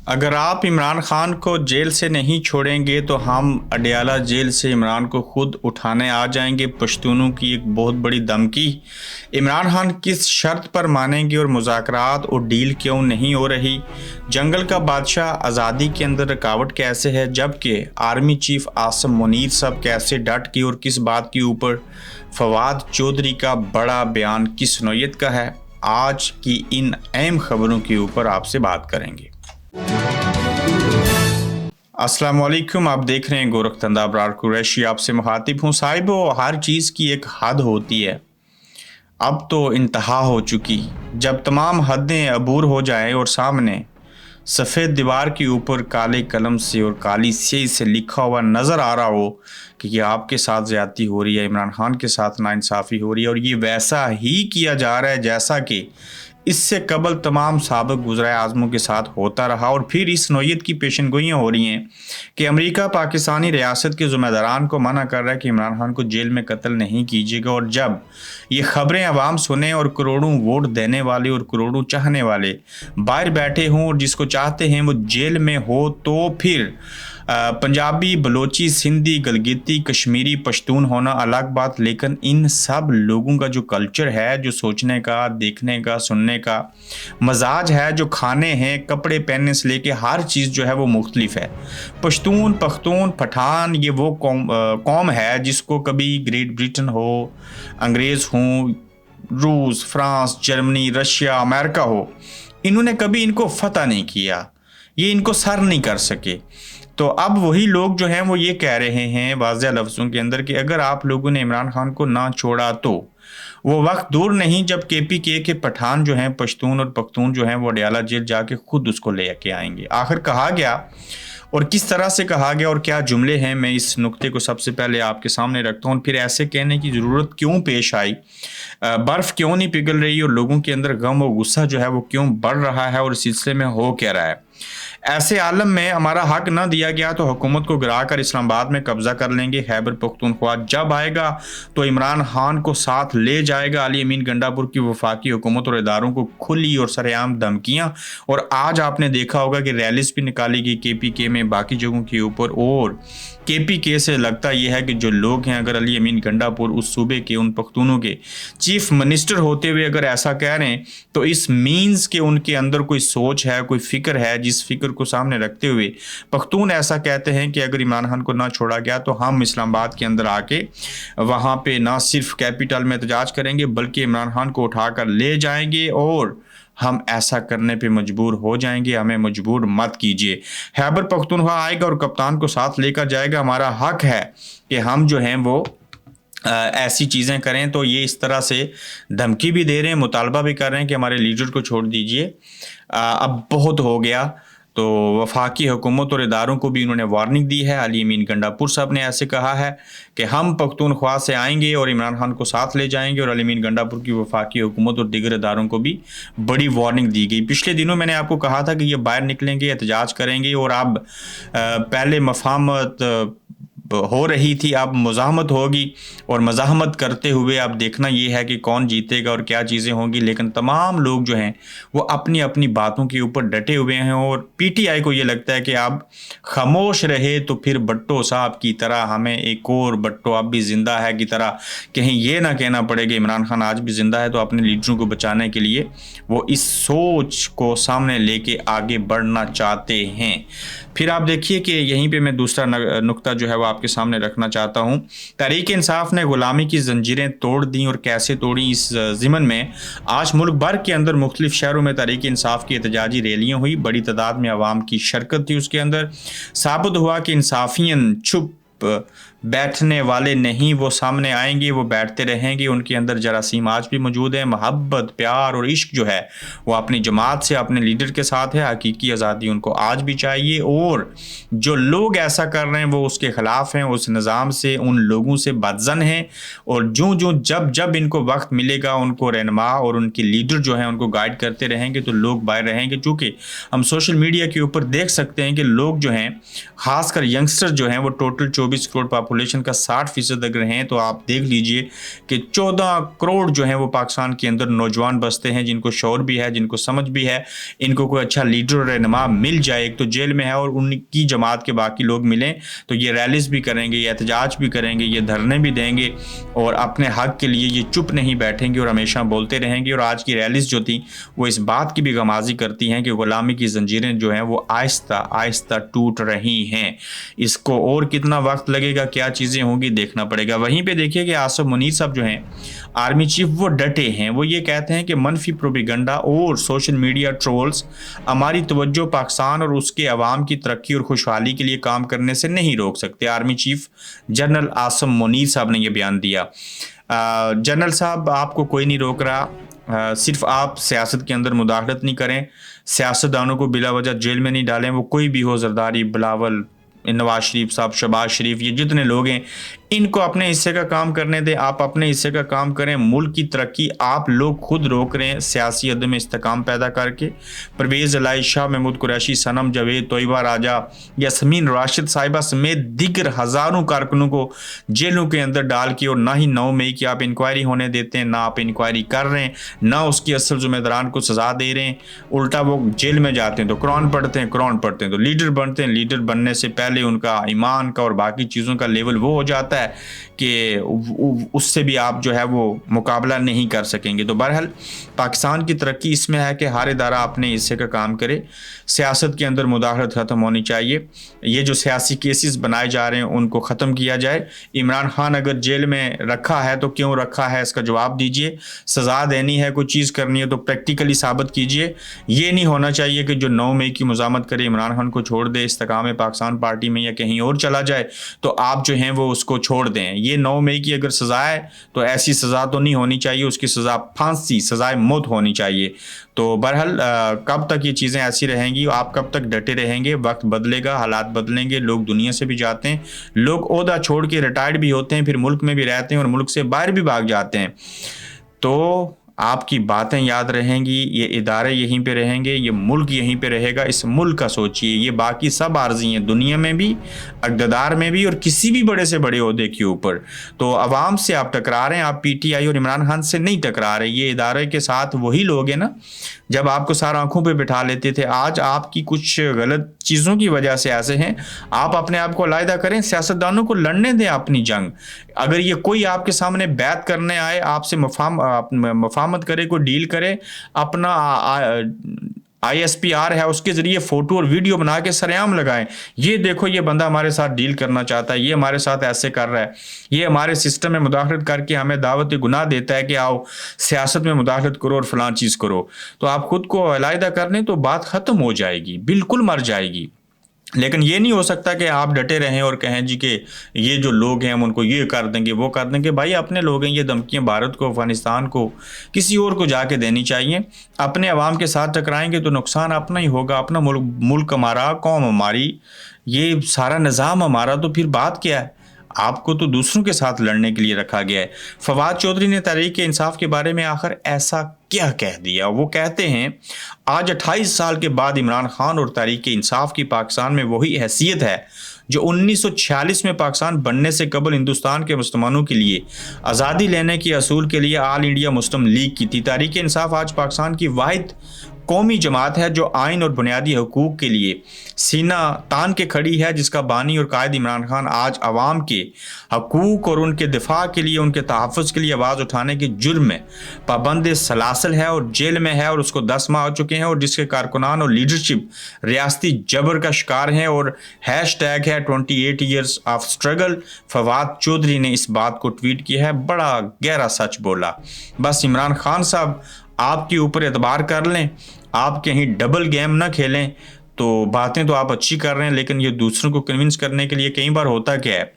अगर आप इमरान खान को जेल से नहीं छोड़ेंगे तो हम अडयाला जेल से इमरान को खुद उठाने आ जाएंगे। पश्तूनों की एक बहुत बड़ी धमकी। इमरान खान किस शर्त पर मानेंगे और मुज़ाकरात और डील क्यों नहीं हो रही? जंगल का बादशाह आज़ादी के अंदर रुकावट कैसे है, जबकि आर्मी चीफ आसिम मुनीर साहब कैसे डट के और किस बात के ऊपर? फवाद चौधरी का बड़ा बयान किस नौयत का है? आज की इन अहम खबरों के ऊपर आपसे बात करेंगे। अस्सलाम वालेकुम, आप देख रहे हैं गोरखतंदा अबरार कुरैशी। आपसे मुखातिब हूँ। साहिबो, हर चीज़ की एक हद होती है। अब तो इंतहा हो चुकी। जब तमाम हदें अबूर हो जाएं और सामने सफ़ेद दीवार के ऊपर काले कलम से और काली स्याही से लिखा हुआ नज़र आ रहा हो कि ये आपके साथ ज़्यादती हो रही है, इमरान खान के साथ नाइंसाफ़ी हो रही है, और ये वैसा ही किया जा रहा है जैसा कि इससे कबल तमाम साबिक़ गुज़राए आज़मों के साथ होता रहा। और फिर इस नौयत की पेशनगोइयाँ हो रही हैं कि अमेरिका पाकिस्तानी रियासत के ज़िम्मेदारान को मना कर रहा है कि इमरान खान को जेल में कत्ल नहीं कीजिएगा। और जब ये ख़बरें अवाम सुने और करोड़ों वोट देने वाले और करोड़ों चाहने वाले बाहर बैठे हों और जिसको चाहते हैं वो जेल में हो, तो फिर पंजाबी, बलोची, सिंधी, गलगिती, कश्मीरी, पश्तून होना अलग बात, लेकिन इन सब लोगों का जो कल्चर है, जो सोचने का, देखने का, सुनने का मजाज है, जो खाने हैं, कपड़े पहनने से लेके हर चीज़ जो है वो मुख्तलिफ है। पश्तून, पख्तून, पठान ये वो कौम है जिसको कभी ग्रेट ब्रिटेन हो, अंग्रेज़ हों, रूस, फ्रांस, जर्मनी, रशिया, अमेरिका हो, इन्होंने कभी इनको फतह नहीं किया, ये इनको सर नहीं कर सके। तो अब वही लोग जो हैं वो ये कह रहे हैं वाज़ेह लफ्ज़ों के अंदर कि अगर आप लोगों ने इमरान खान को ना छोड़ा तो वो वक्त दूर नहीं जब KPK के पठान जो हैं, पश्तून और पख्तून जो हैं, वो अडयाला जेल जाके खुद उसको ले के आएंगे। आखिर कहा गया और किस तरह से कहा गया और क्या जुमले हैं, मैं इस नुक्ते को सबसे पहले आपके सामने रखता हूँ। फिर ऐसे कहने की ज़रूरत क्यों पेश आई, बर्फ़ क्यों नहीं पिघल रही और लोगों के अंदर गम और गुस्सा जो है वो क्यों बढ़ रहा है और इस सिलसिले में हो क्या रहा है। ऐसे आलम में हमारा हक न दिया गया तो हुकूमत को गिरा कर इस्लामाबाद में कब्जा कर लेंगे। खैबर पख्तूनख्वा जब आएगा तो इमरान खान को साथ ले जाएगा। अली अमीन गंडापुर की वफाकी हुकूमत और इदारों को खुली और सरेआम धमकियाँ, और आज आपने देखा होगा कि रैलीज भी निकाली गई KPK में, बाकी जगहों के ऊपर। और KPK से लगता यह है कि जो लोग हैं, अगर अली अमीन गंडापुर उस सूबे के, उन पख्तूनों के चीफ मिनिस्टर होते हुए अगर ऐसा कह रहे हैं तो इस मीन्स के उनके अंदर कोई सोच है, कोई फिक्र है, जिस फिक्र को सामने रखते हुए पख्तून ऐसा कहते हैं कि अगर इमरान खान को ना छोड़ा गया तो हम इस्लामाबाद के अंदर आके वहाँ पे ना सिर्फ कैपिटल में एहतजाज करेंगे बल्कि इमरान खान को उठाकर ले जाएंगे और हम ऐसा करने पे मजबूर हो जाएंगे, हमें मजबूर मत कीजिए। खैबर पख्तूनख्वा आएगा और कप्तान को साथ लेकर जाएगा। हमारा हक है कि हम जो हैं वो ऐसी चीज़ें करें। तो ये इस तरह से धमकी भी दे रहे हैं, मुतालबा भी कर रहे हैं कि हमारे लीडर को छोड़ दीजिए, अब बहुत हो गया। तो वफाकी हुकूमत और इदारों को भी उन्होंने वार्निंग दी है। अली अमीन गंडापुर साहब ने ऐसे कहा है कि हम पख्तूनख्वा से आएंगे और इमरान खान को साथ ले जाएंगे, और अली अमीन गंडापुर की वफाकी हुकूमत और दीगर इदारों को भी बड़ी वार्निंग दी गई। पिछले दिनों मैंने आपको कहा था कि ये बाहर निकलेंगे, एहतजाज करेंगे, और अब पहले मफाहमत हो रही थी, अब मुज़ाहमत होगी, और मज़ाहमत करते हुए अब देखना ये है कि कौन जीतेगा और क्या चीज़ें होंगी। लेकिन तमाम लोग जो हैं वो अपनी अपनी बातों के ऊपर डटे हुए हैं, और PTI को ये लगता है कि अब खामोश रहे तो फिर भट्टो साहब की तरह हमें एक और भट्टो अब भी ज़िंदा है की तरह कहीं ये ना कहना पड़ेगा इमरान खान आज भी ज़िंदा है। तो अपने लीडरों को बचाने के लिए वो इस सोच को सामने लेके आगे बढ़ना चाहते हैं। फिर आप देखिए कि यहीं पे मैं दूसरा नुक्ता जो है वो आपके सामने रखना चाहता हूँ। तहरीक इंसाफ ने गुलामी की जंजीरें तोड़ दी, और कैसे तोड़ी, इस ज़िमन में आज मुल्क भर के अंदर मुख्तलिफ शहरों में तहरीक इंसाफ की एहतजाजी रैलियाँ हुई। बड़ी तादाद में आवाम की शिरकत थी। उसके अंदर साबित हुआ कि इंसाफियन चुप बैठने वाले नहीं, वो सामने आएंगे, वो बैठते रहेंगे। उनके अंदर जरासीम आज भी मौजूद है। मोहब्बत, प्यार और इश्क जो है वो अपनी जमात से, अपने लीडर के साथ है। हकीकी आज़ादी उनको आज भी चाहिए, और जो लोग ऐसा कर रहे हैं वो उसके ख़िलाफ़ हैं, उस निज़ाम से, उन लोगों से बदज़न हैं। और जब जब इनको वक्त मिलेगा उनको रहनुमा और उनके लीडर जो हैं उनको गाइड करते रहेंगे तो लोग बाहर रहेंगे। चूँकि हम सोशल मीडिया के ऊपर देख सकते हैं कि लोग जो हैं, ख़ासकर यंगस्टर जो हैं, वो टोटल 24 करोड़ पॉपुलेशन का 60% अगर हैं तो आप देख लीजिए कि 14 करोड़ जो हैं वो पाकिस्तान के अंदर नौजवान बसते हैं, जिनको शौर भी है, जिनको समझ भी है। इनको कोई अच्छा लीडर और रहनुमा मिल जाए, एक तो जेल में है और उनकी जमात के बाकी लोग मिलें तो ये रैलीज भी करेंगे, ये एहतजाज भी करेंगे, ये धरने भी देंगे और अपने हक के लिए ये चुप नहीं बैठेंगे और हमेशा बोलते रहेंगे। और आज की रैलीज जो थी वो इस बात की भी गमाजी करती हैं कि गुलामी की जंजीरें जो हैं वो आहिस्ता आहिस्ता टूट रही हैं। इसको और कितना वक्त लगेगा, क्या चीज़ें होंगी, देखना पड़ेगा। वहीं पे देखिए कि आसिफ मुनीर साहब जो हैं आर्मी चीफ, वो डटे हैं। वो ये कहते हैं कि मनफी प्रोपेगेंडा और सोशल मीडिया ट्रोल्स हमारी तवज्जो पाकिस्तान और उसके अवाम की तरक्की और खुशहाली के लिए काम करने से नहीं रोक सकते। Army chief general Asif Munir साहब ने यह बयान दिया। जनरल साहब, आपको कोई नहीं रोक रहा, सिर्फ आप सियासत के अंदर मुदाखलत नहीं करें, सियासतदानों को बिला वजह जेल में नहीं डालें, वो कोई भी हो, जरदारी, बिलावल, नवाज शरीफ साहब, शहबाज शरीफ, ये जितने लोग हैं इनको अपने हिस्से का काम करने दें। आप अपने हिस्से का काम करें। मुल्क की तरक्की आप लोग खुद रोक रहे हैं सियासी अदम इस्तेकाम पैदा करके। परवेज़ इलाही, शाह महमूद कुरैशी, सनम जावेद, तोयबा राजा, यास्मीन राशिद साहिबा समेत दीगर हज़ारों कारकुनों को जेलों के अंदर डाल के, और ना ही 9 मई की आप इंक्वायरी होने देते हैं, ना आप इंक्वायरी कर रहे हैं, ना उसकी असल ज़िम्मेदारान को सज़ा दे रहे हैं। उल्टा वो जेल में जाते हैं तो कुरान पढ़ते हैं, कुरान पढ़ते हैं तो लीडर बनते हैं, लीडर बनने से पहले उनका ईमान का और बाकी चीज़ों का लेवल वो हो जाता है कि उससे भी आप जो है वो मुकाबला नहीं कर सकेंगे। तो बहरहाल पाकिस्तान की तरक्की इसमें है कि हर इदारा अपने हिस्से का काम करे। सियासत के अंदर मुदाखलत ख़त्म होनी चाहिए। ये जो सियासी केसेस बनाए जा रहे हैं उनको ख़त्म किया जाए। इमरान खान अगर जेल में रखा है तो क्यों रखा है, इसका जवाब दीजिए। सज़ा देनी है, कोई चीज़ करनी है तो प्रैक्टिकली साबित कीजिए। ये नहीं होना चाहिए कि जो 9 मई की मुज़ामत करे इमरान खान को छोड़ दे, इस्तेकाम पाकिस्तान पार्टी में या कहीं और चला जाए तो आप जो हैं वो उसको छोड़ दें। ये 9 मई की अगर सज़ा है तो ऐसी सज़ा तो नहीं होनी चाहिए, उसकी सज़ा फांसी, सज़ाए मौत होनी चाहिए। तो बहरहाल कब तक ये चीज़ें ऐसी रहेंगी, आप कब तक डटे रहेंगे? वक्त बदलेगा, हालात बदलेंगे, लोग दुनिया से भी जाते हैं, लोग ओहदा छोड़ के रिटायर्ड भी होते हैं, फिर मुल्क में भी रहते हैं और मुल्क से बाहर भी भाग जाते हैं। तो आपकी बातें याद रहेंगी, ये इदारे यहीं पे रहेंगे, ये मुल्क यहीं पे रहेगा। इस मुल्क का सोचिए, ये बाकी सब आर्जी हैं, दुनिया में भी, इक़्तिदार में भी और किसी भी बड़े से बड़े ओहदे के ऊपर। तो अवाम से आप टकरा रहे हैं, आप PTI और इमरान खान से नहीं टकरा रहे। ये इदारे के साथ वही लोग हैं ना जब आपको सार आंखों पे बिठा लेते थे। आज आपकी कुछ गलत चीज़ों की वजह से ऐसे हैं। आप अपने आप को अलहदा करें, सियासतदानों को लड़ने दें अपनी जंग। अगर ये कोई आपके सामने बैत करने आए, आपसे मफामत करे, कोई डील करे, अपना ISPR है उसके ज़रिए फ़ोटो और वीडियो बना के सरेआम लगाएं, ये देखो ये बंदा हमारे साथ डील करना चाहता है, ये हमारे साथ ऐसे कर रहा है, ये हमारे सिस्टम में मुदाखलत करके हमें दावत गुनाह देता है कि आओ सियासत में मुदाखलत करो और फलां चीज़ करो। तो आप खुद को अलहदा कर लें तो बात ख़त्म हो जाएगी, बिल्कुल मर जाएगी। लेकिन ये नहीं हो सकता कि आप डटे रहें और कहें जी कि ये जो लोग हैं हम उनको ये कर देंगे, वो कर देंगे। भाई अपने लोग हैं, ये धमकियाँ भारत को, अफगानिस्तान को, किसी और को जाके देनी चाहिए। अपने अवाम के साथ टकराएंगे तो नुकसान अपना ही होगा। अपना मुल्क हमारा, कौम हमारी, ये सारा निज़ाम हमारा, तो फिर बात क्या है? आपको तो दूसरों के साथ लड़ने के लिए रखा गया है। फवाद चौधरी ने तहरीक इंसाफ के बारे में आखिर ऐसा क्या कह दिया? वो कहते हैं आज 28 साल के बाद इमरान खान और तहरीक इंसाफ की पाकिस्तान में वही हैसियत है जो 1946 में पाकिस्तान बनने से कबल हिंदुस्तान के मुसलमानों के लिए आज़ादी लेने के असूल के लिए ऑल इंडिया मुस्लिम लीग की थी। तहरीक इंसाफ आज पाकिस्तान की वाहिद कौमी जमात है जो आइन और बुनियादी हकूक़ के लिए सीना तान के खड़ी है, जिसका बानी और कायद इमरान खान आज अवाम के हकूक़ और उनके दिफा के लिए, उनके तहफ़्फ़ुज़ के लिए आवाज़ उठाने के जुर्म में पाबंद सलासल है और जेल में है और उसको 10 माह हो चुके हैं, और जिसके कारकुनान और लीडरशिप रियासती जबर का शिकार हैं। और हैशटैग है 28 years of struggle. Fawad Chaudhry ने इस बात को ट्वीट किया है, बड़ा गहरा सच बोला। बस इमरान खान साहब आपके ऊपर एतबार कर लें, आप कहीं डबल गेम ना खेलें। तो बातें तो आप अच्छी कर रहे हैं, लेकिन ये दूसरों को कन्विंस करने के लिए कई बार होता क्या है,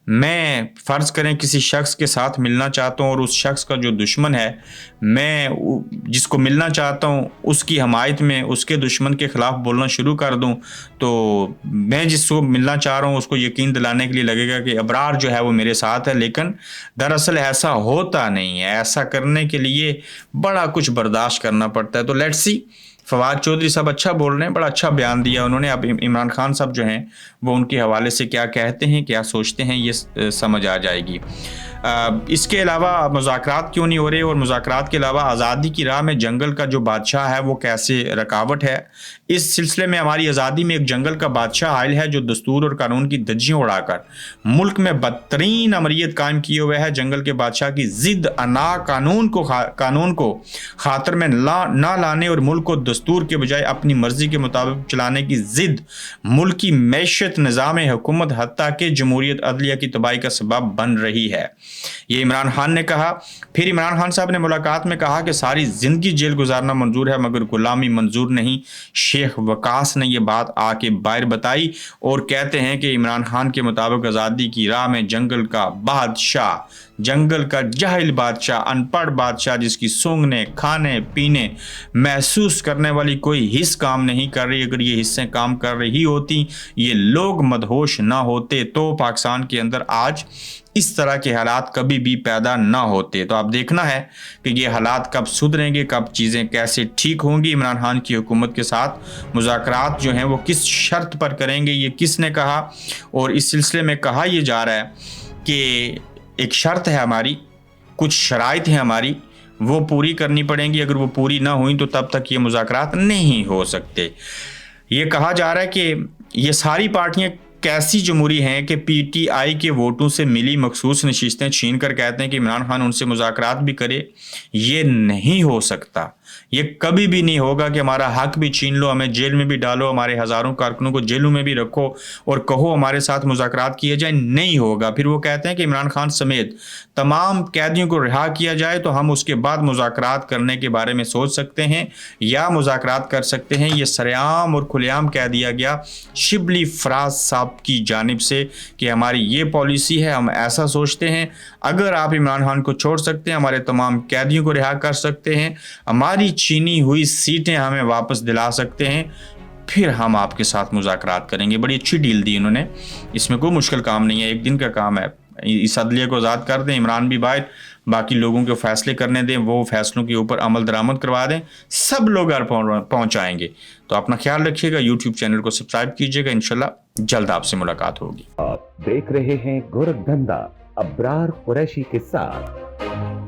मैं फ़र्ज़ करें किसी शख्स के साथ मिलना चाहता हूँ और उस शख्स का जो दुश्मन है, मैं जिसको मिलना चाहता हूँ उसकी हमायत में उसके दुश्मन के ख़िलाफ़ बोलना शुरू कर दूँ, तो मैं जिसको मिलना चाह रहा हूँ उसको यकीन दिलाने के लिए लगेगा कि अबरार जो है वो मेरे साथ है, लेकिन दरअसल ऐसा होता नहीं है। ऐसा करने के लिए बड़ा कुछ बर्दाश्त करना पड़ता है। तो लेट्स सी फवाद चौधरी साहब अच्छा बोल रहे हैं, बड़ा अच्छा बयान दिया उन्होंने। अब इमरान खान साहब जो हैं वो उनके हवाले से क्या कहते हैं, क्या सोचते हैं, ये समझ आ जाएगी। इसके अलावा मुज़ाकरात क्यों नहीं हो रहे, और मुज़ाकरात के अलावा आज़ादी की राह में जंगल का जो बादशाह है वो कैसे रकावट है। इस सिलसिले में हमारी आज़ादी में एक जंगल का बादशाह आयल है जो दस्तूर और कानून की धज्जियाँ उड़ाकर मुल्क में बदतरीन अमरीत कायम किए हुए है। जंगल के बादशाह की जिद अना कानून को खातर में ना लाने और मुल्क को दस्तूर के बजाय अपनी मर्जी के मुताबिक चलाने की जिद मुल्क की मैशत निज़ाम हुकूमत हत्ता के जमहूरियत अदलिया की तबाही का सबब बन रही है। ये इमरान खान ने कहा। फिर इमरान खान साहब ने मुलाकात में कहा कि सारी जिंदगी जेल गुजारना मंजूर है मगर गुलामी मंजूर नहीं। शेख वकास ने यह बात आके बाहर बताई और कहते हैं कि इमरान खान के मुताबिक आज़ादी की राह में जंगल का बादशाह, जंगल का जाहिल बादशाह, अनपढ़ बादशाह जिसकी सूंघने, खाने, पीने, महसूस करने वाली कोई हिस्स काम नहीं कर रही। अगर ये हिस्सें काम कर रही होती, ये लोग मदहोश ना होते, तो पाकिस्तान के अंदर आज इस तरह के हालात कभी भी पैदा ना होते। तो आप देखना है कि ये हालात कब सुधरेंगे, कब चीज़ें कैसे ठीक होंगी। इमरान खान की हुकूमत के साथ मुज़ाकरात जो हैं वो किस शर्त पर करेंगे, ये किसने कहा। और इस सिलसिले में कहा यह जा रहा है कि एक शर्त है हमारी, कुछ शराइत हैं हमारी, वो पूरी करनी पड़ेंगी। अगर वो पूरी ना हुई तो तब तक ये मुज़ाकरात नहीं हो सकते। ये कहा जा रहा है कि ये सारी पार्टियां कैसी जमहूरी हैं कि पीटीआई के वोटों से मिली मखसूस नशिस्तें छीन कर कहते हैं कि इमरान खान उनसे मुज़ाकरात भी करे। ये नहीं हो सकता, ये कभी भी नहीं होगा कि हमारा हक भी छीन लो, हमें जेल में भी डालो, हमारे हज़ारों कारकुनों को जेलों में भी रखो और कहो हमारे साथ मुज़ाकरात किए जाए। नहीं होगा। फिर वो कहते हैं कि इमरान खान समेत तमाम कैदियों को रिहा किया जाए तो हम उसके बाद मुज़ाकरात करने के बारे में सोच सकते हैं या मुज़ाकरात कर सकते हैं। ये सरेआम और खुलेआम कह दिया गया शिबली फराज साहब की जानिब से कि हमारी ये पॉलिसी है, हम ऐसा सोचते हैं। अगर आप इमरान खान को छोड़ सकते हैं, हमारे तमाम कैदियों को रिहा कर सकते हैं, हमारी छीनी हुई सीटें हमें वापस दिला सकते हैं, फिर हम आपके साथ मुज़ाकरात करेंगे। बड़ी अच्छी डील दी इन्होंने, इसमें कोई मुश्किल काम नहीं है, एक दिन का काम है। इस अदलिया को आज़ाद कर दें, इमरान भी बाहर, बाकी लोगों के फैसले करने दें, वो फैसलों के ऊपर अमल दरामद करवा दें, सब लोग घर पहुँचाएंगे। तो अपना ख्याल रखिएगा, यूट्यूब चैनल को सब्सक्राइब कीजिएगा, इंशाल्लाह जल्द आपसे मुलाकात होगी। आप देख रहे हैं गोरखधंधा अब्रार कुरैशी के साथ।